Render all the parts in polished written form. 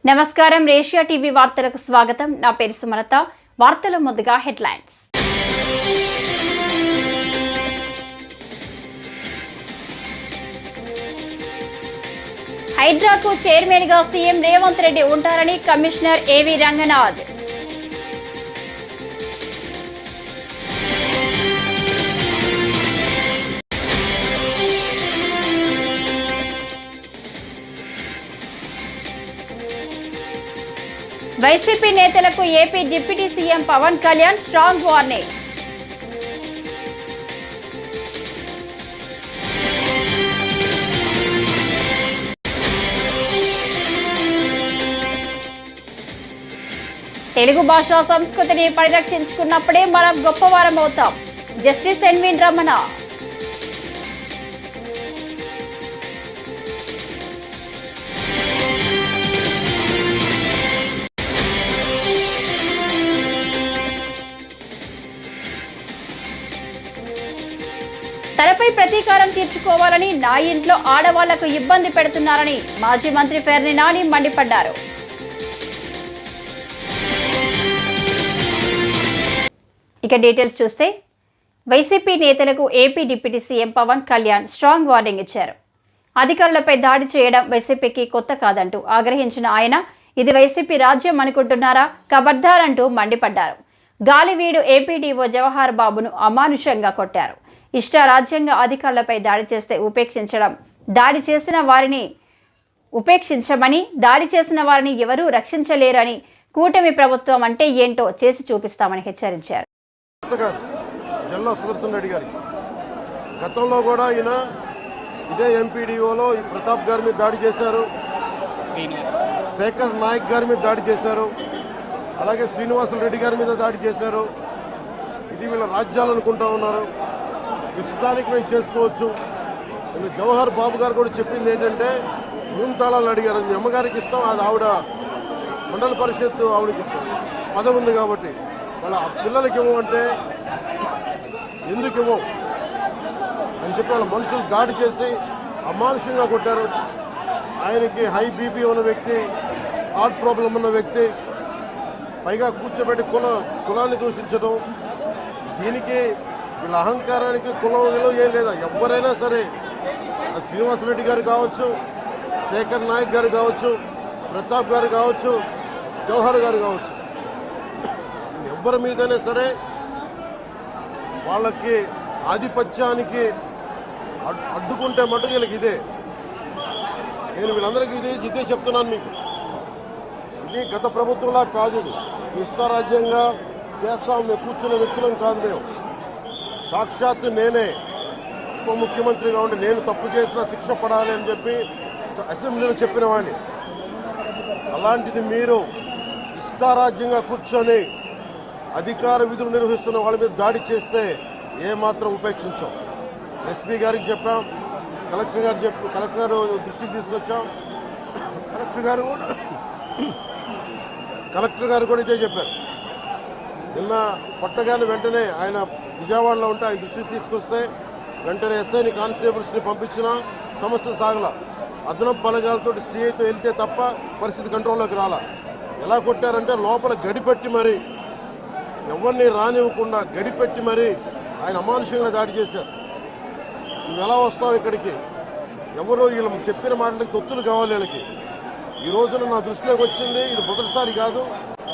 నమస్కారం రేషియా టీవీ వార్తలకు స్వాగతం. నా పేరు సుమలత. వార్తల ముందుగా హెడ్లైన్స్. హైడ్రాకు చైర్మన్ గా సీఎం రేవంత్ రెడ్డి ఉంటారని కమిషనర్ ఏవి రంగనాథ్. వైసీపీ నేతలకు AP deputy CM Pawan Kalyan strong warning. Telugu భాషా సంస్కృతిని పరిరక్షించుకున్నప్పుడే మనం గొప్పవారం అవుతాం. Justice NV Ramana. తనపై ప్రతీకారం తీర్చుకోవాలని, నా ఇంట్లో ఆడవాళ్లకు ఇబ్బంది పెడుతున్నారని మాజీ మంత్రి పేర్ని నాని మండిపడ్డారు. ఇక డీటెయిల్స్ చూస్తే, వైసీపీ నేతలకు AP deputy CM Pawan Kalyan strong warning ఇచ్చారు. అధికారులపై దాడి చేయడం వైసీపీకి కొత్త కాదంటూ ఆగ్రహించిన ఆయన, ఇది వైసీపీ రాజ్యం అనుకుంటున్నారా, ఖబర్దార్ అంటూ మండిపడ్డారు. గాలివీడు ఏపీడీఓ జవహర్ బాబును అమానుషంగా కొట్టారు. ఇష్టారాజ్యంగా అధికారులపై దాడి చేస్తే దాడి చేసిన వారిని ఎవరూ రక్షించలేరని, కూటమి ప్రభుత్వం అంటే ఏంటో చేసి చూపిస్తామని హెచ్చరించారు. జిల్లా సుదర్శన్ రెడ్డి గారి గతంలో కూడా ఈయన ఇదే ఎంపీడీఓలో ప్రతాప్ గారి మీద దాడి చేశారు, శేఖర్ నాయక్ గారి మీద దాడి చేశారు, అలాగే శ్రీనివాసులు రెడ్డి గారి మీద దాడి చేశారు. ఇది వీళ్ళ రాజ్యాలు అనుకుంటా ఉన్నారు. ఇష్టానికి మేము చేసుకోవచ్చు. జవహర్ బాబు గారు కూడా చెప్పింది ఏంటంటే, మూడు తాళాలు అడిగారు. మీ అమ్మగారికి ఇస్తాం, అది ఆవిడ మండల పరిషత్తు ఆవిడకి పదవి ఉంది కాబట్టి వాళ్ళ పిల్లలకి ఇవ్వమంటే ఎందుకు ఇవ్వం అని చెప్పి వాళ్ళ మనుషులు దాడి చేసి అమానుషంగా కొట్టారు. ఆయనకి హై బీపీ ఉన్న వ్యక్తి, హార్ట్ ప్రాబ్లం ఉన్న వ్యక్తి, పైగా కూర్చోబెట్టి కులాన్ని దూషించడం. దీనికి వీళ్ళ అహంకారానికి కులం విలువ ఏం లేదా. ఎవరైనా సరే, శ్రీనివాసరెడ్డి గారు కావచ్చు, శేఖర్ నాయక్ గారు కావచ్చు, ప్రతాప్ గారు కావచ్చు, జవహర్ గారు కావచ్చు, ఎవరి మీదైనా సరే వాళ్ళకి ఆధిపత్యానికి అడ్డుకుంటే మటుకు వీళ్ళకి ఇదే. నేను వీళ్ళందరికీ ఇదే చెప్తున్నాను మీకు. ఇది గత ప్రభుత్వంలా కాదు. ఇది ఇష్టారాజ్యంగా చేస్తాం మేము కూర్చున్న వ్యక్తులం కాదు. మేము సాక్షాత్తు నేనే ఉప ముఖ్యమంత్రిగా ఉండి నేను తప్పు చేసినా శిక్ష పడాలి అని చెప్పి అసెంబ్లీలో చెప్పిన వాడిని. అలాంటిది మీరు ఇష్టారాజ్యంగా కూర్చొని అధికార విధులు నిర్వహిస్తున్న వాళ్ళ మీద దాడి చేస్తే ఏమాత్రం ఉపేక్షించాం. ఎస్పీ గారికి చెప్పాం, కలెక్టర్ గారు దృష్టికి తీసుకొచ్చాం. కలెక్టర్ గారు కూడా ఇదే చెప్పారు. నిన్న కొట్టగానే వెంటనే ఆయన విజయవాడలో ఉంటే ఆయన దృష్టికి తీసుకొస్తే వెంటనే ఎస్ఐని, కానిస్టేబుల్స్ని పంపించిన సమస్య సాగల. అదనపు బలగాలతో సిఐతో వెళ్తే తప్ప పరిస్థితి కంట్రోల్లోకి రాలా. ఎలా కొట్టారంటే లోపల గడిపెట్టి మరి, ఎవరిని రానివ్వకుండా గడిపెట్టి మరి ఆయన అమానుషంగా దాడి చేశారు. నువ్వు ఎలా వస్తావు ఇక్కడికి? ఎవరో వీళ్ళు చెప్పిన మాటలకి తొత్తులు కావాలి వీళ్ళకి. ఈ రోజున నా దృష్టిలోకి వచ్చింది, ఇది మొదటిసారి కాదు.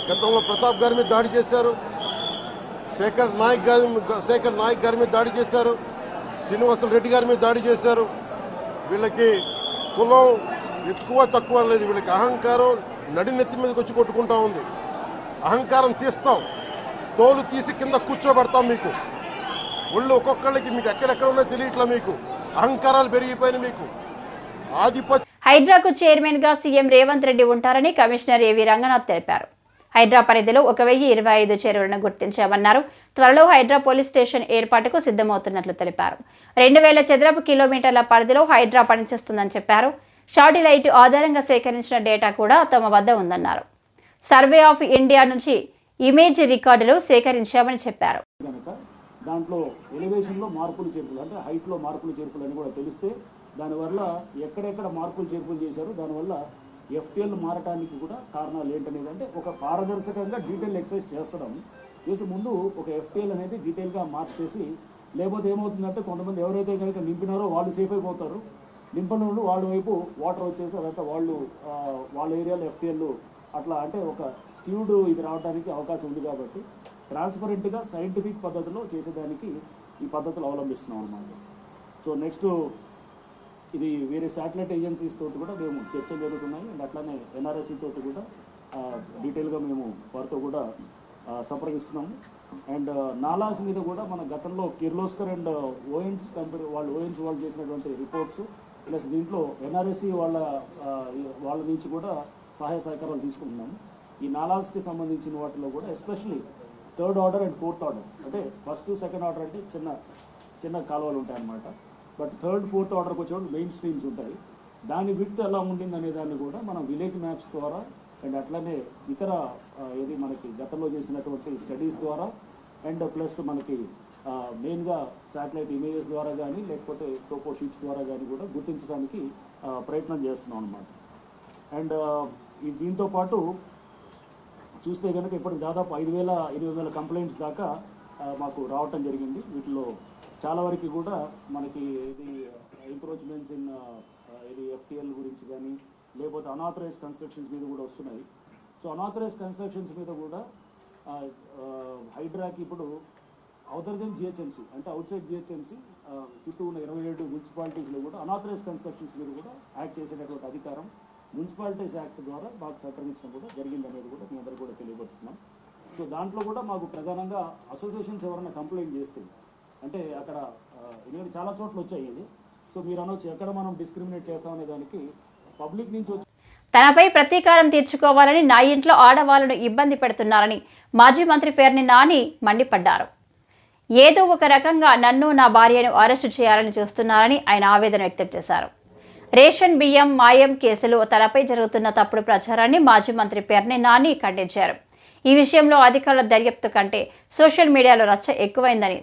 గతంలో ప్రతాప్ గారి మీద దాడి చేశారు, శేఖర్ నాయక్ గారి మీద దాడి చేశారు, శ్రీనివాసులు రెడ్డి గారి మీద దాడి చేశారు. వీళ్ళకి కులం ఎక్కువ తక్కువ లేదు. వీళ్ళకి అహంకారం నడినెత్తి మీదకి వచ్చి కొట్టుకుంటా ఉంది. అహంకారం తీస్తాం, తోలు తీసి కింద కూర్చోబెడతాం. మీకు ఒళ్ళు ఒక్కొక్కళ్ళకి మీకు ఎక్కడెక్కడ ఉన్నాయో తెలియట్లా. మీకు అహంకారాలు పెరిగిపోయిన మీకు ఆధిపత్యం. హైడ్రాకు చైర్మన్ గా సీఎం రేవంత్ రెడ్డి ఉంటారని కమిషనర్ ఏవి రంగనాథ్ తెలిపారు. హైడ్రా పరిధిలో 1025 చెరువులను గుర్తించామన్నారు. త్వరలో హైడ్రా పోలీస్ స్టేషన్ ఏర్పాటుకు సిద్ధమవుతున్నట్లు తెలిపారు. 2000 చదరపు కిలోమీటర్ల పరిధిలో హైడ్రా పనిచేస్తుందని చెప్పారు. శాటిలైట్ ఆధారంగా సేకరించిన డేటా కూడా తమ వద్ద ఉందన్నారు. సర్వే ఆఫ్ ఇండియా నుంచి ఇమేజ్ రికార్డులు సేకరించామని చెప్పారు. దాంట్లో ఎలివేషన్లో మార్పులు చేర్పులు అంటే హైట్లో మార్పులు చేర్పులు అని కూడా తెలిస్తే దానివల్ల ఎక్కడెక్కడ మార్పులు చేర్పులు చేశారో దానివల్ల ఎఫ్టీఎల్ మారటానికి కూడా కారణాలు ఏంటనేది అంటే ఒక పారదర్శకంగా డీటెయిల్ ఎక్సర్సైజ్ చేస్తున్నాము. చేసే ముందు ఒక ఎఫ్టీఎల్ అనేది డీటెయిల్గా మార్చేసి, లేకపోతే ఏమవుతుందంటే కొంతమంది ఎవరైతే కనుక నింపినారో వాళ్ళు సేఫ్ అయిపోతారు, నింపని వాళ్ళు వాళ్ళ వైపు వాటర్ వచ్చేసి అదంతా వాళ్ళు వాళ్ళ ఏరియాలో ఎఫ్టీఎల్ అట్లా అంటే ఒక స్క్యూడ్ ఇది రావడానికి అవకాశం ఉంది. కాబట్టి ట్రాన్స్పరెంట్గా సైంటిఫిక్ పద్ధతిలో చేసేదానికి ఈ పద్ధతులు అవలంబిస్తున్నాం అన్నమాట. సో నెక్స్ట్ ఇది వేరే శాటిలైట్ ఏజెన్సీస్ తోటి కూడా మేము చర్చలు జరుగుతున్నాయి. అండ్ అట్లానే ఎన్ఆర్ఎస్సి తోటి కూడా డీటెయిల్గా మేము వారితో కూడా సంప్రదిస్తున్నాము. అండ్ నాలాస్ మీద కూడా మన గతంలో కిర్లోస్కర్ అండ్ ఓఎన్స్ కంపెనీ వాళ్ళు చేసినటువంటి రిపోర్ట్స్ ప్లస్ దీంట్లో ఎన్ఆర్ఎస్సి వాళ్ళ నుంచి కూడా సహాయ సహకారాలు తీసుకుంటున్నాము. ఈ నాలాస్కి సంబంధించిన వాటిలో కూడా especially 3rd order and 4th order అంటే 1st 2nd ఆర్డర్ అంటే చిన్న కాలువలు ఉంటాయి అన్నమాట. బట్ 3rd 4th ఆర్డర్కి వచ్చేవాళ్ళు మెయిన్ స్ట్రీమ్స్ ఉంటాయి. దాని విడ్త్ ఎలా ఉండింది అనే దాన్ని కూడా మనం విలేజ్ మ్యాప్స్ ద్వారా అండ్ అట్లానే ఇతర ఏది మనకి గతంలో చేసినటువంటి స్టడీస్ ద్వారా అండ్ ప్లస్ మనకి మెయిన్గా శాటిలైట్ ఇమేజెస్ ద్వారా కానీ లేకపోతే టోపో షీట్స్ ద్వారా కానీ కూడా గుర్తించడానికి ప్రయత్నం చేస్తున్నాం అన్నమాట. అండ్ దీంతో పాటు చూస్తే కనుక ఇప్పటికి దాదాపు 5,000-8,000 కంప్లైంట్స్ దాకా మాకు రావటం జరిగింది. వీటిలో చాలా వరకు కూడా మనకి ఇది ఎంక్రోచ్మెంట్స్ ఇన్ ఇది ఎఫ్టీఎల్ గురించి కానీ లేకపోతే అనాథరైజ్ కన్స్ట్రక్షన్స్ మీద కూడా వస్తున్నాయి. సో అనాథరైజ్ కన్స్ట్రక్షన్స్ మీద కూడా హైడ్రాకి ఇప్పుడు అవతర్ దెన్ జిహెచ్ఎంసీ అంటే అవుట్ సైడ్ జిహెచ్ఎంసీ చుట్టూ ఉన్న 27 మున్సిపాలిటీస్లో కూడా అనాథరైజ్ కన్స్ట్రక్షన్స్ మీద కూడా యాక్ట్ చేసేటటువంటి అధికారం మున్సిపాలిటీస్ యాక్ట్ ద్వారా మాకు సంప్రదించడం కూడా జరిగింది అనేది కూడా మీ అందరూ కూడా తెలియపరుస్తున్నాం. సో దాంట్లో కూడా మాకు ప్రధానంగా అసోసియేషన్స్ ఎవరైనా కంప్లైంట్ చేస్తే అంటే అక్కడ ఎందుకంటే చాలా చోట్ల వచ్చాయి ఇది. సో మీరు అనొచ్చు ఎక్కడ మనం డిస్క్రిమినేట్ చేస్తామనే దానికి పబ్లిక్ నుంచి వచ్చి తనపై ప్రతీకారం తీర్చుకోవాలని నా ఇంట్లో ఆడవాళ్లను ఇబ్బంది పెడుతున్నారని మాజీ మంత్రి పేర్ని నాని మండిపడ్డారు. ఏదో ఒక రకంగా నన్ను నా భార్యను అరెస్టు చేయాలని చూస్తున్నారని ఆయన ఆవేదన వ్యక్తం చేశారు. రేషన్ బియ్యం మాయం కేసులు తనపై జరుగుతున్న తప్పుడు ప్రచారాన్ని మాజీ మంత్రి పేర్ని నాని ఖండించారు. ఈ విషయంలో అధికారుల దర్యాప్తు కంటే సోషల్ మీడియాలో రచ్చ ఎక్కువైందని,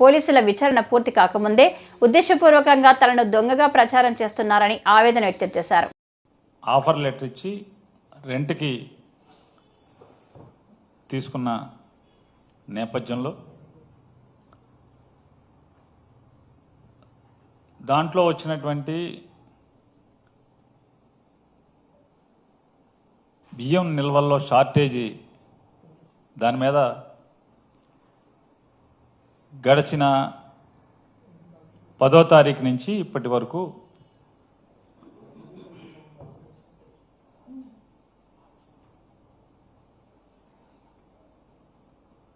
పోలీసుల విచారణ పూర్తి కాకముందే ఉద్దేశపూర్వకంగా తనను దొంగగా ప్రచారం చేస్తున్నారని ఆవేదన వ్యక్తం చేశారు. ఆఫర్ లెటర్ ఇచ్చి రెంట్కి తీసుకున్న నేపథ్యంలో దాంట్లో వచ్చినటువంటి బియ్యం నిల్వల్లో షార్టేజీ దాని మీద గడిచిన 10వ తారీఖు నుంచి ఇప్పటి వరకు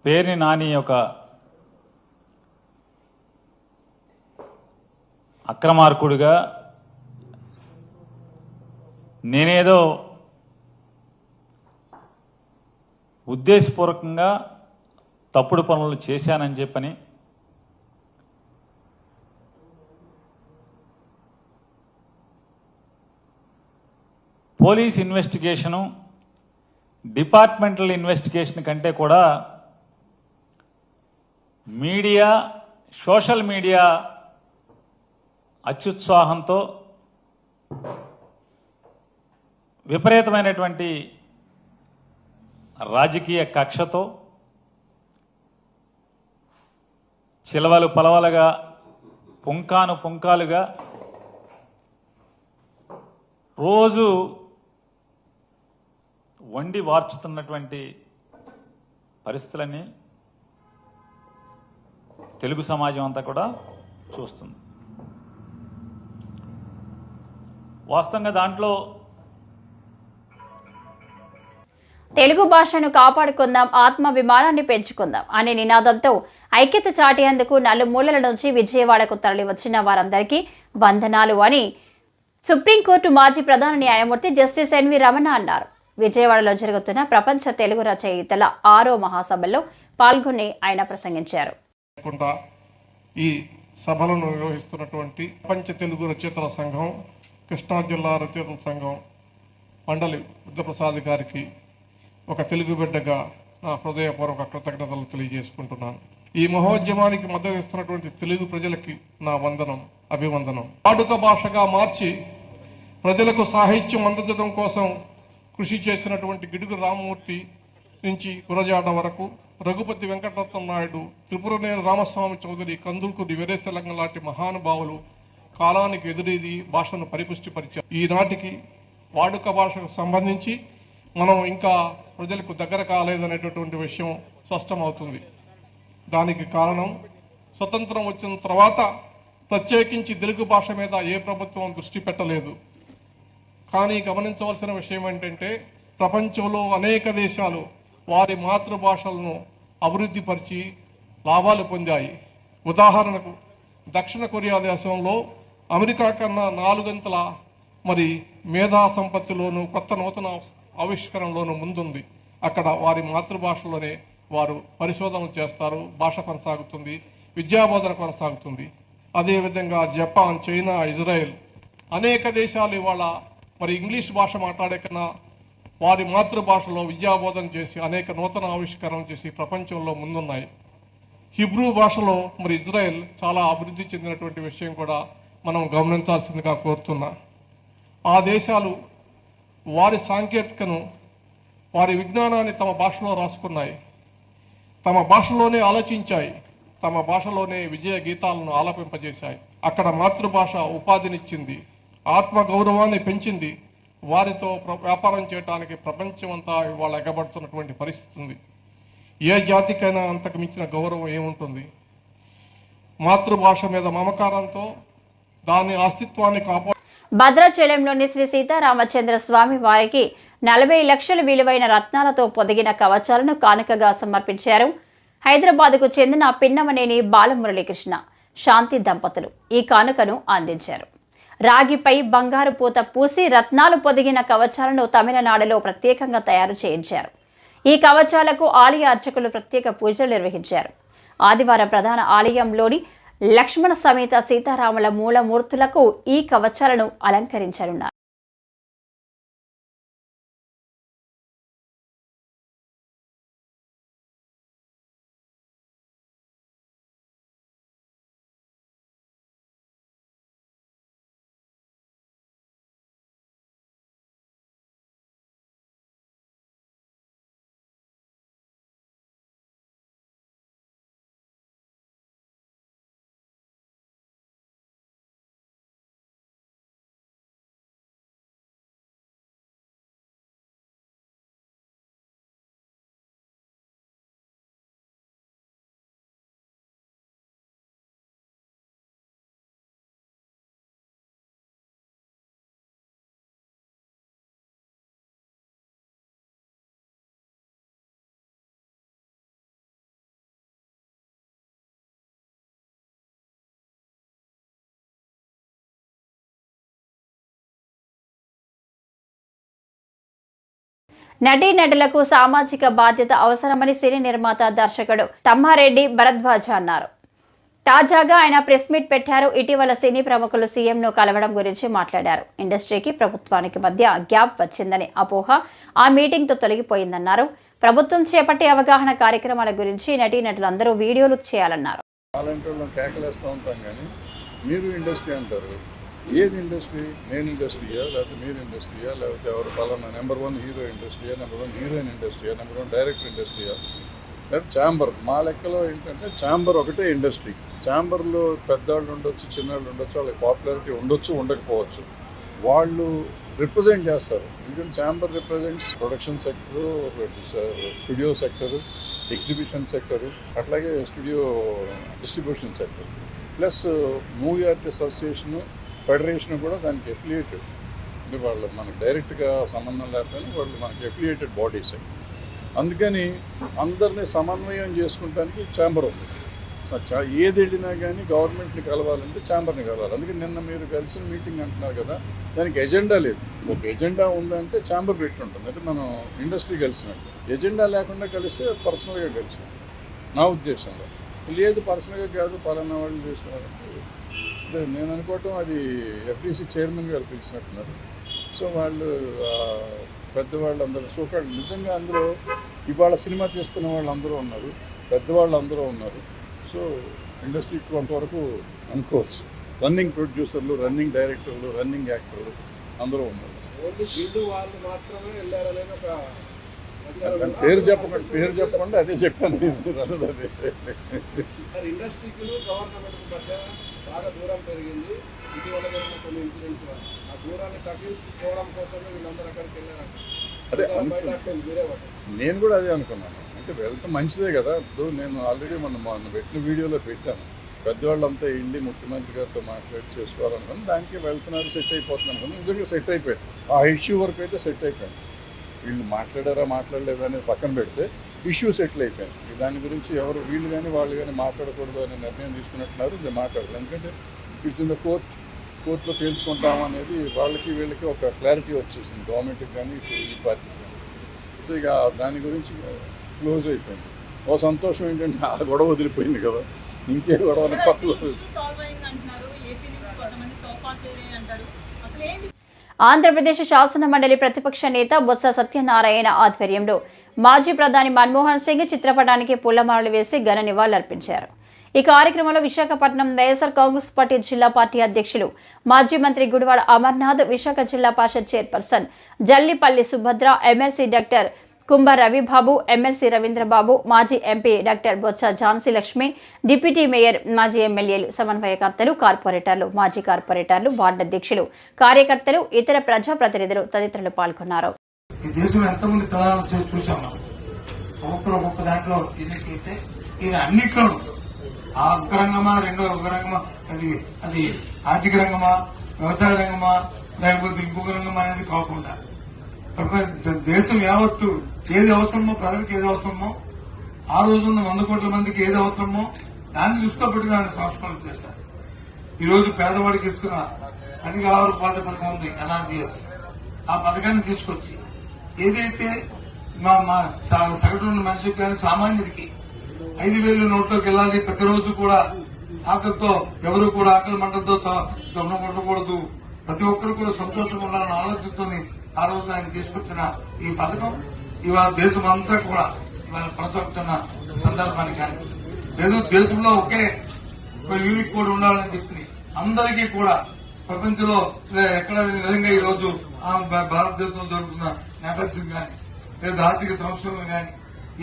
పేర్ని నాని ఒక అక్రమార్కుడిగా నేనేదో ఉద్దేశపూర్వకంగా తప్పుడు పనులు చేశానని చెప్పని పోలీస్ ఇన్వెస్టిగేషను డిపార్ట్మెంటల్ ఇన్వెస్టిగేషన్ కంటే కూడా మీడియా సోషల్ మీడియా అత్యుత్సాహంతో విపరీతమైనటువంటి రాజకీయ కక్షతో చిలవలు పలవలుగా పుంకాలుగా రోజు వండి వార్చుతున్నటువంటి పరిస్థితులన్నీ తెలుగు సమాజం అంతా కూడా చూస్తుంది. వాస్తవంగా దాంట్లో తెలుగు భాషను కాపాడుకుందాం, ఆత్మాభిమానాన్ని పెంచుకుందాం అనే నినాదంతో ఐక్యత చాటేందుకు నలుమూలల నుంచి విజయవాడకు తరలి వచ్చిన వారందరికీ వందనాలు అని సుప్రీంకోర్టు మాజీ ప్రధాన న్యాయమూర్తి జస్టిస్ ఎన్వి రమణ అన్నారు. విజయవాడలో జరుగుతున్న ప్రపంచ తెలుగు రచయితల 6వ మహాసభలో పాల్గొని ఆయన ప్రసంగించారు. ఈ సభలను నిర్వహిస్తున్నటువంటి ప్రపంచ తెలుగు రచయితల సంఘం, కృష్ణా జిల్లా రచయితల సంఘం మండలి బుద్ధప్రసాద్ గారికి ఒక తెలుగు బిడ్డగా నా హృదయపూర్వక కృతజ్ఞతలు తెలియజేసుకుంటున్నాను. ఈ మహోద్యమానికి మద్దతు ఇస్తున్నటువంటి తెలుగు ప్రజలకి నా వందనం, అభివందనం. వాడుక భాషగా మార్చి ప్రజలకు సాహిత్యం అందించడం కోసం కృషి చేసినటువంటి గిడుగు రామమూర్తి నుంచి గురజాడ వరకు, రఘుపతి వెంకటరత్న నాయుడు, త్రిపురనేని రామస్వామి చౌదరి, కందుకూరి వీరేశలింగం లాంటి మహానుభావులు కాలానికి ఎదురీది భాషను పరిపుష్టిపరిచారు. ఈనాటికి వాడుక భాషకు సంబంధించి మనం ఇంకా ప్రజలకు దగ్గర కాలేదనేటటువంటి విషయం స్పష్టమవుతుంది. దానికి కారణం స్వతంత్రం వచ్చిన తర్వాత ప్రత్యేకించి తెలుగు భాష మీద ఏ ప్రభుత్వం దృష్టి పెట్టలేదు. కానీ గమనించవలసిన విషయం ఏంటంటే ప్రపంచంలో అనేక దేశాలు వారి మాతృభాషలను అభివృద్ధిపరిచి లాభాలు పొందాయి. ఉదాహరణకు దక్షిణ కొరియా దేశంలో అమెరికా కన్నా 4 గంటల మేధా సంపత్తిలోను కొత్త నూతన ఆవిష్కరణలోనూ ముందుంది. అక్కడ వారి మాతృభాషలోనే వారు పరిశోధనలు చేస్తారు, భాష కొనసాగుతుంది, విద్యాబోధన కొనసాగుతుంది. అదేవిధంగా జపాన్, చైనా, ఇజ్రాయెల్ అనేక దేశాలు ఇవాళ ఇంగ్లీష్ భాష మాట్లాడే కన్నా వారి మాతృభాషలో విద్యాబోధన చేసి అనేక నూతన ఆవిష్కరణలు చేసి ప్రపంచంలో ముందున్నాయి. హిబ్రూ భాషలో ఇజ్రాయెల్ చాలా అభివృద్ధి చెందినటువంటి విషయం కూడా మనం గమనించాల్సిందిగా కోరుతున్నా. ఆ దేశాలు వారి సాంకేతికను, వారి విజ్ఞానాన్ని తమ భాషలో రాసుకున్నాయి, తమ భాషలోనే ఆలోచించాయి, తమ భాషలోనే విజయ గీతాలను ఆలపింపజేశాయి. అక్కడ మాతృభాష ఉపాధినిచ్చింది, ఆత్మగౌరవాన్ని పెంచింది. వారితో వ్యాపారం చేయడానికి ప్రపంచమంతా ఇవాళ ఎగబడుతున్నటువంటి పరిస్థితి ఉంది. ఏ జాతికైనా అంతకు మించిన గౌరవం ఏముంటుంది? మాతృభాష మీద మమకారంతో దాని అస్తిత్వాన్ని భద్రాచలంలోని శ్రీ సీతారామచంద్ర స్వామి వారికి 40 లక్షల విలువైన రత్నాలతో పొదిగిన కవచాలను కానుకగా సమర్పించారు హైదరాబాద్కు చెందిన పిన్నమనేని బాలమురళీకృష్ణ శాంతి దంపతులు. ఈ కానుకను అందించారు. రాగిపై బంగారు పూత పూసి రత్నాలు పొదిగిన కవచాలను తమిళనాడులో ప్రత్యేకంగా తయారు చేయించారు. ఈ కవచాలకు ఆలయ అర్చకులు ప్రత్యేక పూజలు నిర్వహించారు. ఆదివారం ప్రధాన ఆలయంలోని లక్ష్మణ సమేత సీతారాముల మూలమూర్తులకు ఈ కవచాలను అలంకరించనున్నారు. నటీనటులకు సామాజిక బాధ్యత అవసరమని సినీ నిర్మాత దర్శకుడు తమ్మారెడ్డి భరద్వాజ అన్నారు. తాజాగా ఆయన ప్రెస్ మీట్ పెట్టారు. ఇటీవల సినీ ప్రముఖులు సీఎంను కలవడం గురించి మాట్లాడారు. ఇండస్ట్రీకి ప్రభుత్వానికి మధ్య గ్యాప్ వచ్చిందని అపోహ ఆ మీటింగ్తో తొలగిపోయిందన్నారు. ప్రభుత్వం చేపట్టే అవగాహన కార్యక్రమాల గురించి నటీనటులందరూ వీడియోలు చేయాలన్నారు. ఏది ఇండస్ట్రీ? నేను ఇండస్ట్రీయా, లేకపోతే మీరు ఇండస్ట్రీయా, లేకపోతే ఎవరు పలానా నెంబర్ 1 హీరో ఇండస్ట్రీయా, నెంబర్ 1 హీరోయిన్ ఇండస్ట్రీయా, నెంబర్ 1 డైరెక్టర్ ఇండస్ట్రీయా, లేకపోతే ఛాంబర్? మా లెక్కలో ఏంటంటే ఛాంబర్ ఒకటే ఇండస్ట్రీ. ఛాంబర్లో పెద్దవాళ్ళు ఉండొచ్చు, చిన్నవాళ్ళు ఉండొచ్చు, వాళ్ళకి పాపులారిటీ ఉండొచ్చు, ఉండకపోవచ్చు. వాళ్ళు రిప్రజెంట్ చేస్తారు. ఎందుకంటే chamber represents production sector, studio sector, exhibition sector, అట్లాగే studio distribution sector, plus movie artist association, federation కూడా దానికి ఎఫిలియేటెడ్. అంటే వాళ్ళు మనకు డైరెక్ట్గా సంబంధం లేకపోయినా వాళ్ళు మనకి ఎఫిలియేటెడ్ బాడీస్. అందుకని అందరినీ సమన్వయం చేసుకుంటానికి ఛాంబర్ ఉంది. ఏది వెళ్ళినా కానీ గవర్నమెంట్ని కలవాలంటే ఛాంబర్ని కలవాలి. అందుకని నిన్న మీరు కలిసిన మీటింగ్ అంటున్నారు కదా, దానికి ఎజెండా లేదు. ఒక ఎజెండా ఉందంటే ఛాంబర్ పెట్టి ఉంటుంది. అంటే మనం ఇండస్ట్రీ కలిసినట్టు. ఎజెండా లేకుండా కలిస్తే పర్సనల్గా కలిసినట్టు నా ఉద్దేశంలో. లేదు పర్సనల్గా కాదు పలానా వాళ్ళు చేస్తున్నారంటే నేను అనుకోవటం అది ఎఫ్డీసీ చైర్మన్ గారు పిలిచినట్టున్నారు. సో వాళ్ళు పెద్దవాళ్ళు అందరూ సోకాళ్ళు నిజంగా అందులో ఇవాళ సినిమా చేస్తున్న వాళ్ళు అందరూ ఉన్నారు, పెద్దవాళ్ళు అందరూ ఉన్నారు. సో ఇండస్ట్రీకి కొంతవరకు అనుకోవచ్చు. రన్నింగ్ ప్రొడ్యూసర్లు, రన్నింగ్ డైరెక్టర్లు, రన్నింగ్ యాక్టర్లు, అందరూ ఉన్నారు. పేరు చెప్పకుండా అదే చెప్పాను. ఇండస్ట్రీకి గవర్నమెంట్ మధ్య బాగా దూరం పెరిగింది. ఇటీవల జరిగిన కొన్ని ఇన్సిడెంట్స్ ఆ దూరాన్ని తగ్గించుకోవడం కోసమే వీళ్ళందరూ అక్కడికి వెళ్ళారు. అదే నేను కూడా అదే అనుకున్నాను. అంటే వెళ్తే మంచిదే కదా. ఇప్పుడు నేను ఆల్రెడీ మొన్న పెట్టిన వీడియోలో పెట్టాను. పెద్దవాళ్ళంతా ఇండి ముఖ్యమంత్రి గారితో మాట్లాడి చేసుకోవాలనుకున్నాను. దానికి వెళ్తున్నారు, సెట్ అయిపోతుంది అనుకున్నాను. నిజంగా సెట్ అయిపోయింది. ఆ ఇష్యూ వరకు అయితే సెట్ అయిపోయింది. వీళ్ళు మాట్లాడారా మాట్లాడలేదా అనేది పక్కన పెడితే ఇష్యూ సెటిల్ అయిపోయింది. దాని గురించి ఎవరు వీళ్ళు కానీ వాళ్ళు కానీ మాట్లాడకూడదు అనే నిర్ణయం తీసుకున్నట్టున్నారు. ఇది మాట్లాడదు. ఎందుకంటే ఇట్స్ ఇన్ ద కోర్టులో తేల్చుకుంటాం అనేది వాళ్ళకి వీళ్ళకి ఒక క్లారిటీ వచ్చేసింది. గవర్నమెంట్కి కానీ ఇప్పుడు ఈ పార్టీకి కానీ. సో ఇక దాని గురించి క్లోజ్ అయిపోయింది. ఓ సంతోషం ఏంటంటే ఆ గొడవ వదిలిపోయింది కదా. ఇంకే గొడవ పక్కలో. ఆంధ్రప్రదేశ్ శాసన మండలి ప్రతిపక్ష నేత బొత్స సత్యనారాయణ ఆధ్వర్యంలో మాజీ ప్రధాని మన్మోహన్ సింగ్ చిత్రపటానికి పూలమాలలు వేసి ఘన నివాళులర్పించారు. ఈ కార్యక్రమంలో విశాఖపట్నం వైఎస్ఆర్ కాంగ్రెస్ పార్టీ జిల్లా పార్టీ అధ్యక్షులు మాజీ మంత్రి గుడివాడ అమర్నాథ్, విశాఖ జిల్లా పరిషత్ chairperson Jallipalli Subhadra, MLC doctor Kumbha Ravibabu, MLC Ravindrababu, మాజీ MP doctor Botsa Jhansi Lakshmi, deputy mayor, మాజీ ఎమ్మెల్యేలు, సమన్వయకర్తలు, కార్పొరేటర్లు, మాజీ కార్పొరేటర్లు, వార్డు అధ్యక్షులు, కార్యకర్తలు, ఇతర ప్రజాప్రతినిధులు తదితరులు పాల్గొన్నారు. ఈ దేశంలో ఎంతమంది ప్రధానులు చూసాం మనం. ఒక్కొక్క దాంట్లో ఇదైతే ఇది అన్నిట్లో ఆ ఒక రంగమా, రెండో ఒక రంగమా, అది ఆర్థిక రంగమా, వ్యవసాయ రంగమా, లేకపోతే ఇంకొక రంగమా అనేది కాకుండా దేశం యావత్తు ఏది అవసరమో, ప్రజలకు ఏది అవసరమో, ఆ రోజున్న 100 కోట్ల మందికి ఏది అవసరమో దాన్ని దృష్టిలో పెట్టుకుని ఆయన సంస్కరణ చేశారు. ఈ రోజు పేదవాడికి ఇస్తున్న అన్ని ఆహార పథకం ఉంది NRDS. ఆ పథకాన్ని తీసుకొచ్చి ఏదైతే మా సగటు మనిషికి కానీ సామాన్యుడికి 5,000 నోట్లోకి వెళ్ళాలి, ప్రతిరోజు కూడా ఆకలితో ఎవరు కూడా ఆకలి మంటలతో ఉండకూడదు, ప్రతి ఒక్కరు కూడా సంతోషంగా ఉండాలని ఆలోచనతో ఆ రోజు ఆయన తీసుకొచ్చిన ఈ పథకం ఇవాళ దేశం అంతా కూడా ఇవాళ కొనసాగుతున్న సందర్భాన్ని కానీ లేదు దేశంలో ఒకే యూనిక్ కోడ్ ఉండాలని చెప్పి అందరికీ కూడా ప్రపంచంలో ఎక్కడ విధంగా ఈ రోజు భారతదేశంలో జరుగుతున్న నేపథ్యం కానీ లేదా ఆర్థిక సంక్షోభం కానీ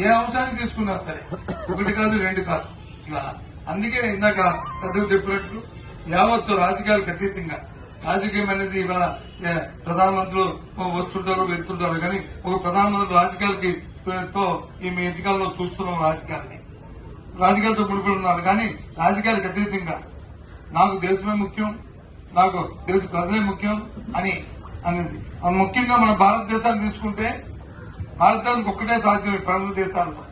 ఏ అంశాన్ని తీసుకున్నా సరే ఒకటి కాదు, రెండు కాదు ఇవాళ. అందుకే ఇందాక పెద్దలు చెప్పినట్లు యావత్తు రాజకీయాలకు అతీతంగా రాజకీయం అనేది ఇవాళ ప్రధానమంత్రులు వస్తుంటారు వెళ్తుంటారు, కానీ ఒక ప్రధానమంత్రి రాజకీయాలకి తో ఈ ఎన్నికల్లో చూస్తున్నాం. రాజకీయాలతో ముడిపడి ఉన్నారు, కానీ రాజకీయాలకు అతీతంగా నాకు దేశమే ముఖ్యం, నాకు దేశ ప్రజలే ముఖ్యం అనేది ముఖ్యంగా మన భారతదేశాన్ని తీసుకుంటే భారతదేశానికి ఒక్కటే సాధ్యం. ప్రపంచ దేశాల్లో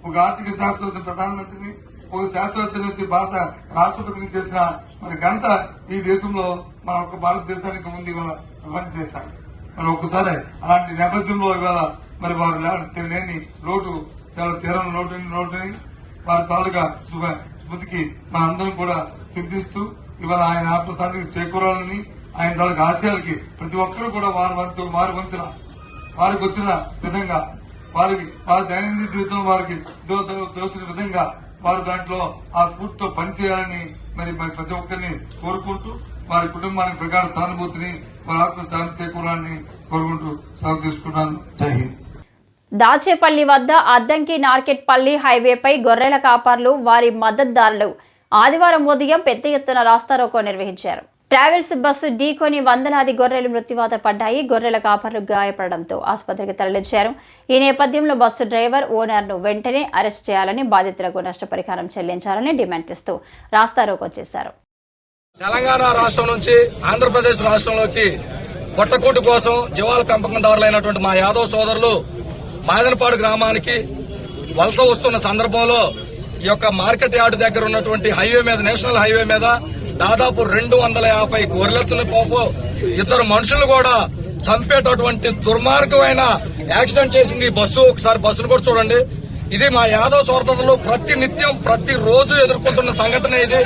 ఒక ఆర్థిక శాస్త్రవేత్త ప్రధానమంత్రిని, ఒక శాస్త్రవేత్తని వచ్చి భారత రాష్ట్రపతిని చేసిన మరి ఘనత ఈ దేశంలో మన ఒక్క భారతదేశానికి ఉంది, ఇవాళ ప్రపంచ దేశానికి. మరి ఒక్కసారి అలాంటి నేపథ్యంలో ఇవాళ మరి వారు లేని లోటు, చాలా తీరని లోటుని వారి తాలూకా స్మృతికి మనందరం కూడా చింతిస్తూ ఇవాళ ఆయన ఆత్మశాంతికి చేకూరాలని, ఆయన తాలూకా ఆశయాలకి ప్రతి ఒక్కరూ కూడా వారి వంతున వారికి వచ్చిన విధంగా వారి దైనందిన జీవితం వారికి తోచిన విధంగా వారు దాంట్లో ఆ స్ఫూర్తితో పనిచేయాలని మరి ప్రతి ఒక్కరిని కోరుకుంటూ వారి కుటుంబానికి ప్రగాఢ సానుభూతిని, వారి ఆత్మశాంతి చేకూరాలని కోరుకుంటూ సెలవు తీసుకున్నాను. జై హింద్. దాచేపల్లి వద్ద అద్దంకి నార్కెట్పల్లి హైవేపై గొర్రెల కాపర్లు, వారి మద్దతుదారులు ఆదివారం ఉదయం పెద్ద ఎత్తున రాస్తారోకో నిర్వహించారు. ట్రావెల్స్ బస్సు ఢీకొని వందలాది గొర్రెలు మృత్యువాత పడ్డాయి. గొర్రెల కాపర్లు గాయపడడంతో ఆసుపత్రికి తరలించారు. ఈ నేపథ్యంలో బస్సు డ్రైవర్, ఓనర్ను వెంటనే అరెస్ట్ చేయాలని, బాధితులకు నష్టపరిహారం చెల్లించాలని డిమాండ్ చేస్తూ రాస్తారోకో చేశారు. తెలంగాణ రాష్ట్రం నుంచి ఆంధ్రప్రదేశ్ రాష్ట్రంలోకి పొట్టకూటి కోసం జీవాల పెంపకందారులైనటువంటి మా యాదవ్ సోదరులు మాదనపాడు గ్రామానికి వలస వస్తున్న సందర్భంలో ఈ యొక్క మార్కెట్ యార్డు దగ్గర ఉన్నటువంటి హైవే మీద, నేషనల్ హైవే మీద దాదాపు 250 గొర్రెలను పోపు 2 మనుషులు కూడా చంపేటటువంటి దుర్మార్గమైన యాక్సిడెంట్ చేసింది ఈ బస్సు. ఒకసారి బస్సును కూడా చూడండి. ఇది మా యాదవ్ సోదరులు ప్రతి రోజు ఎదుర్కొంటున్న సంఘటన ఇది.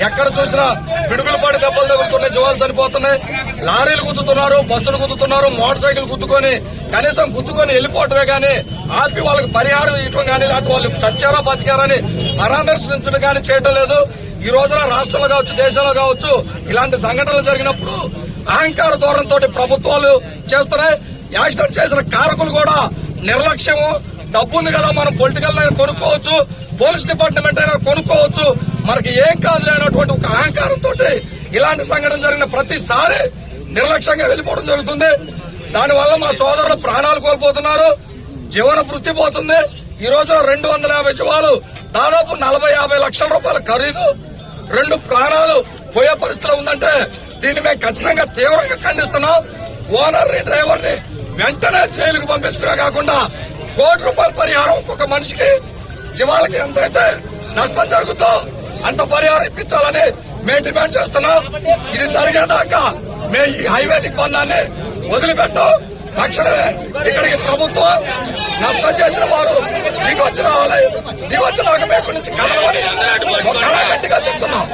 ఎక్కడ చూసినా పిడుగులు పడి దెబ్బలు తగులుతున్నాయి, జీవాలు చనిపోతున్నాయి. లారీలు గుద్దుతున్నారు, బస్సులు గుద్దుతున్నారు, మోటార్ సైకిల్ కనీసం గుద్దుకొని వెళ్ళిపోవటమే గానీ ఆపి వాళ్ళకి పరిహారం ఇవ్వడం గానీ, లేకపోతే వాళ్ళు చచ్చారా బతికారని పరామర్శించడం గానీ చేయడం లేదు. ఈ రోజున రాష్ట్రంలో కావచ్చు, దేశంలో కావచ్చు ఇలాంటి సంఘటనలు జరిగినప్పుడు అహంకార ధోరణితో ప్రభుత్వాలు చేస్తున్నాయి. యాక్సిడెంట్ చేసిన కారకులు కూడా నిర్లక్ష్యము. డబ్బు ఉంది కదా, మనం పొలిటికల్ అయినా కొనుక్కోవచ్చు, పోలీస్ డిపార్ట్మెంట్ అయినా కొనుక్కోవచ్చు, మనకి ఏం కాదు అనేటువంటి ఒక అహంకారంతో ఇలాంటి సంఘటన జరిగిన ప్రతిసారి నిర్లక్ష్యంగా వెళ్లిపోవడం జరుగుతుంది. దానివల్ల మా సోదరులు ప్రాణాలు కోల్పోతున్నారు, జీవన వృత్తి పోతుంది. ఈ రోజున 250 జీవాలు, దాదాపు 40-50 లక్షల రూపాయల ఖరీదు, 2 ప్రాణాలు పోయే పరిస్థితిలో ఉందంటే దీన్ని మేము ఖచ్చితంగా తీవ్రంగా ఖండిస్తున్నాం. ఓనర్ ని, డ్రైవర్ ని వెంటనే జైలుకు పంపించడమే కాకుండా ₹1 కోటి పరిహారం ఒక్కొక్క మనిషికి జీవాలకి ఎంతైతే నష్టం జరుగుతుందో అంత పరిహారం ఇప్పించాలని మేము డిమాండ్ చేస్తున్నాం. ఇది జరిగేదాకా మేము ఈ హైవే నిర్బంధాన్ని వదిలిపెట్టాం. తక్షణమే ఇక్కడికి ప్రభుత్వం నష్టం చేసిన వారు దిగొచ్చి రావాలి. దిగొచ్చినాక మేము ఇక్కడి నుంచి కదలమని గట్టిగా చెప్తున్నాం.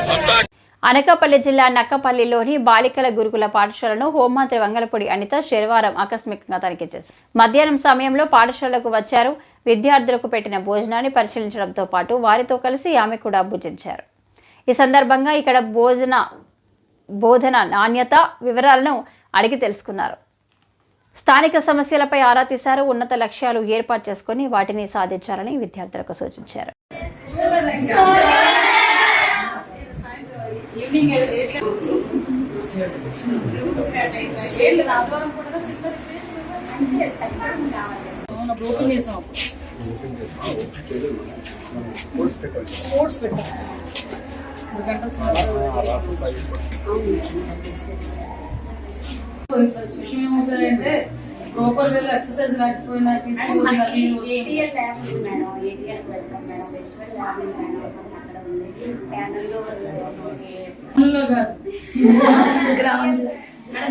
అనకాపల్లి జిల్లా నక్కపల్లిలోని బాలికల గురుకుల పాఠశాలను హోంమంత్రి వంగలపూడి అనిత శనివారం ఆకస్మికంగా తనిఖీ చేశారు. మధ్యాహ్నం సమయంలో పాఠశాలకు వచ్చారు. విద్యార్థులకు పెట్టిన భోజనాన్ని పరిశీలించడంతో పాటు వారితో కలిసి ఆమె కూడా భుజించారు. ఈ సందర్భంగా ఇక్కడ బోధన నాణ్యత వివరాలను అడిగి తెలుసుకున్నారు. స్థానిక సమస్యలపై ఆరా తీశారు. ఉన్నత లక్ష్యాలు ఏర్పాటు చేసుకుని వాటిని సాధించాలని విద్యార్థులకు సూచించారు. విషయం ఏమవుతాయంటే ప్రాపర్ గా ఎక్సర్సైజ్ లేకపోయినా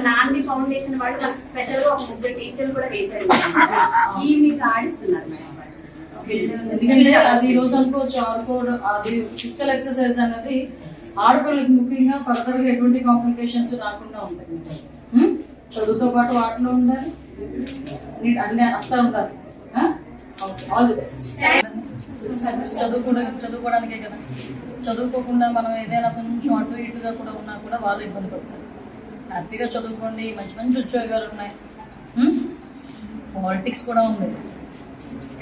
నాంది ఫౌండేషన్ వాళ్ళు స్పెషల్ గా 3 టీచర్లు కూడా వేశారు. ఈ మీకు ఆడిస్తున్నారు మేడం. ఎందుకంటే అది ఈ రోజు అనుకోవచ్చు ఆడుకోవడం, అది ఫిజికల్ ఎక్సర్సైజ్ అన్నది ఆడుకోవడానికి ముఖ్యంగా ఫర్దర్ గా ఎటువంటి కాంప్లికేషన్స్ రాకుండా ఉంటాయి. చదువుతో పాటు ఆటలో ఉండాలి, అన్ని అంతా ఉండాలి. All the best. చదువుకోవడానికే కదా, చదువుకోకుండా మనం ఏదైనా కొంచెం అటు ఇటుగా కూడా ఉన్నా కూడా వాళ్ళు ఇబ్బంది పడతారు. హ్యాపీగా చదువుకోండి, మంచి మంచి ఉద్యోగాలు ఉన్నాయి, పాలిటిక్స్ కూడా ఉంది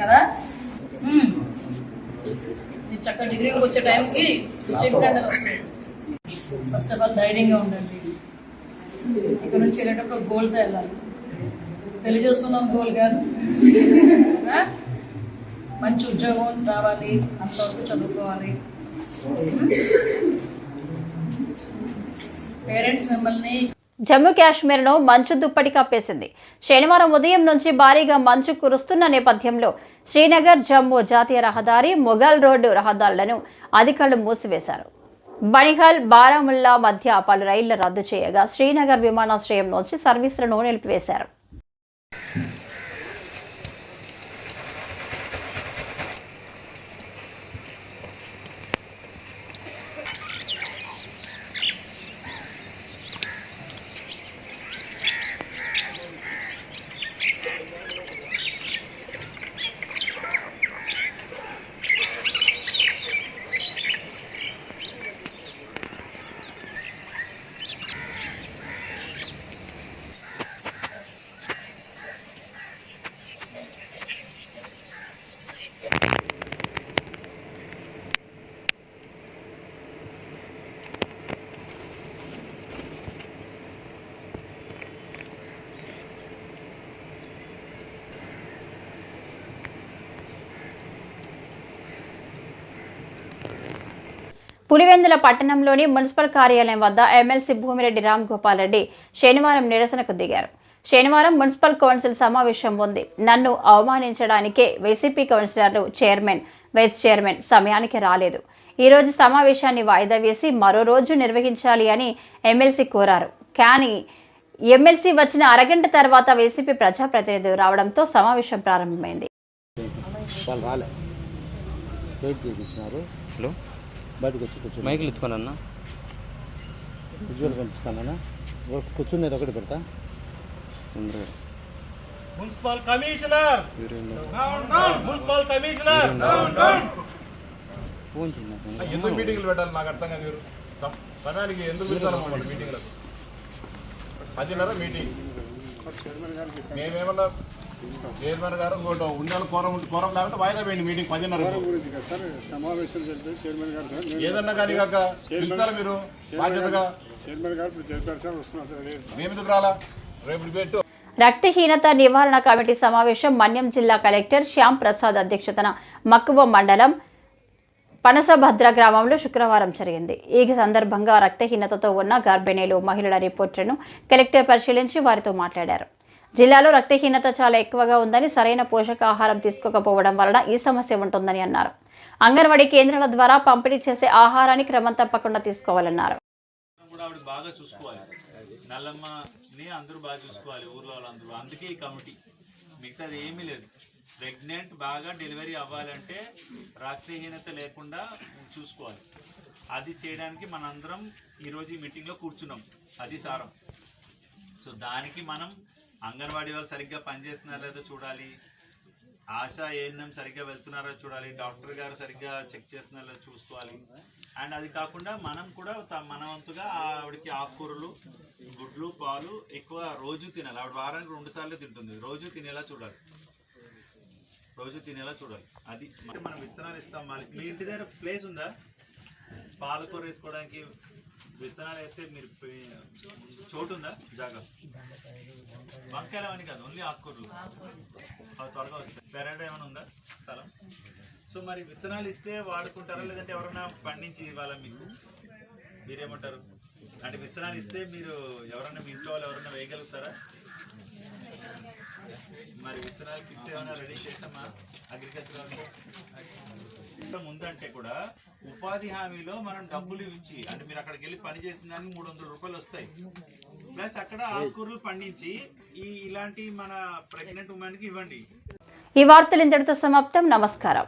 కదా. మీరు చక్కగా డిగ్రీకి వచ్చే టైంకి డిస్ట్రిక్ట్ వస్తుంది. ఫస్ట్ ఆఫ్ ఆల్ ధైర్యంగా ఉండండి. ఇక్కడ నుంచి వెళ్ళేటప్పుడు గోల్తో వెళ్ళాలి. పెళ్లి చేసుకుందాం గోల్ కాదు, మంచి ఉద్యోగం రావాలి, అంతవరకు చదువుకోవాలి. పేరెంట్స్ మిమ్మల్ని జమ్మూ కాశ్మీర్ను మంచు దుప్పటి కప్పేసింది. శనివారం ఉదయం నుంచి భారీగా మంచు కురుస్తున్న నేపథ్యంలో శ్రీనగర్ జమ్మూ జాతీయ రహదారి, మొఘల్ రోడ్డు రహదారులను అధికారులు మూసివేశారు. బనిహాల్, బారాముల్లా మధ్య పలు రైళ్లు రద్దు చేయగా శ్రీనగర్ విమానాశ్రయం నుంచి సర్వీసులను నిలిపివేశారు. పులివెందుల పట్టణంలోని మున్సిపల్ కార్యాలయం వద్ద ఎమ్మెల్సీ భూమిరెడ్డి రామ్ గోపాల్ రెడ్డి శనివారం నిరసనకు దిగారు. శనివారం మున్సిపల్ కౌన్సిల్ సమావేశం ఉంది. నన్ను అవమానించడానికే వైసీపీ కౌన్సిలర్లు, చైర్మన్, వైస్ చైర్మన్ సమయానికి రాలేదు. ఈ రోజు సమావేశాన్ని వాయిదా వేసి మరో రోజు నిర్వహించాలి అని ఎమ్మెల్సీ కోరారు. కానీ ఎమ్మెల్సీ వచ్చిన అరగంట తర్వాత వైసీపీ ప్రజాప్రతినిధులు రావడంతో సమావేశం ప్రారంభమైంది. బయటకు వచ్చి కూర్చొని మైకులు ఎత్తుకోనన్నా విజువల్ పంపిస్తానన్నా. కూర్చునేది ఒకటి పెడతా. మున్సిపల్ కమిషనర్ ఎందుకు మీటింగ్లు పెట్టాలి నాకు అర్థం కాదు. మీరు సమయానికి ఎందుకు పెడతారు మీటింగ్లకు? 10:30 మీటింగ్. మేమేమన్నా చైర్మన్ గారు ఇంకోటి ఉండాలి, కోరం లేకుంటే వాయిదా వేయండి మీటింగ్ 10:30. సమావేశం జరిపి చైర్మన్ గారు సార్ ఏదన్నా కానీ కాక పిలిచాలి మీరు బాధ్యతగా. చైర్మన్ గారు ఇప్పుడు చెప్పారు సార్, వస్తున్నారు సార్. మేము ఎందుకు రాలా? రేపు పెట్టు. రక్తహీనత నివారణ కమిటీ సమావేశం మన్యం జిల్లా కలెక్టర్ శ్యామ్ ప్రసాద్ అధ్యక్షతన మక్కువ మండలం పనసభద్ర గ్రామంలో శుక్రవారం జరిగింది. ఈ సందర్భంగా రక్తహీనతతో ఉన్న గర్భిణీలు, మహిళల రిపోర్టులను కలెక్టర్ పరిశీలించి వారితో మాట్లాడారు. జిల్లాలో రక్తహీనత చాలా ఎక్కువగా ఉందని, సరైన పోషకాహారం తీసుకోకపోవడం వలన ఈ సమస్య ఉంటుందని అన్నారు. అంగన్వాడీ కేంద్రాల ద్వారా పంపిణీ చేసే ఆహారాన్ని క్రమం తప్పకుండా తీసుకోవాలన్నారు. బాగా చూసుకోవాలి, నల్లమ్మని అందరూ బాగా చూసుకోవాలి, ఊర్లో వాళ్ళందరూ. అందుకే ఈ కమిటీ, మిగతాది ఏమీ లేదు. ప్రెగ్నెంట్ బాగా డెలివరీ అవ్వాలంటే రక్తహీనత లేకుండా చూసుకోవాలి. అది చేయడానికి మనందరం ఈరోజు ఈ మీటింగ్లో కూర్చున్నాం. అది సారం. సో దానికి మనం అంగన్వాడీ వాళ్ళు సరిగ్గా పనిచేస్తున్నారో లేదో చూడాలి, ఆశా ఏఎన్ఎం సరిగ్గా వెళ్తున్నారో చూడాలి, డాక్టర్ గారు సరిగ్గా చెక్ చేస్తున్నారో చూసుకోవాలి. అండ్ అది కాకుండా మనం కూడా మన వంతుగా ఆవిడకి ఆకుకూరలు, గుడ్లు, పాలు ఎక్కువ రోజు తినాలి. ఆవిడ వారానికి 2 సార్లు తింటుంది. రోజు తినేలా చూడాలి. అది మనం విత్తనాలు ఇస్తాం. మీ ఇంటి దగ్గర ప్లేస్ ఉందా? పాలకూర వేసుకోవడానికి విత్తనాలు వేస్తే మీరు చోటు ఉందా? జాగా వంకాయలు అని కాదు, ఓన్లీ ఆకుకూరలు అవి త్వరగా వస్తాయి. పెరడ్ ఏమైనా ఉందా స్థలం? సో మరి విత్తనాలు ఇస్తే వాడుకుంటారా, లేదంటే ఎవరైనా పండించి ఇవ్వాలా? మీకు మీరేమంటారు? అంటే విత్తనాలు ఇస్తే మీరు ఎవరైనా మీ ఇంట్లో వాళ్ళు ఎవరైనా వేయగలుగుతారా? మరి విత్తనాలు కిట్ ఏమైనా రెడీ చేసామా అగ్రికల్చర్ ముందంటే కూడా ఉపాధి హామీలో మనం డబ్బులు ఇచ్చి, అంటే మీరు అక్కడికి వెళ్ళి పని చేసిన దానికి 300 రూపాయలు వస్తాయి. ప్లస్ అక్కడ ఆకుకూరలు పండించి ఇలాంటి మన ప్రెగ్నెంట్ ఉమెన్కి ఇవ్వండి. ఈ వార్తలు ఇంతటితో సమాప్తం. నమస్కారం.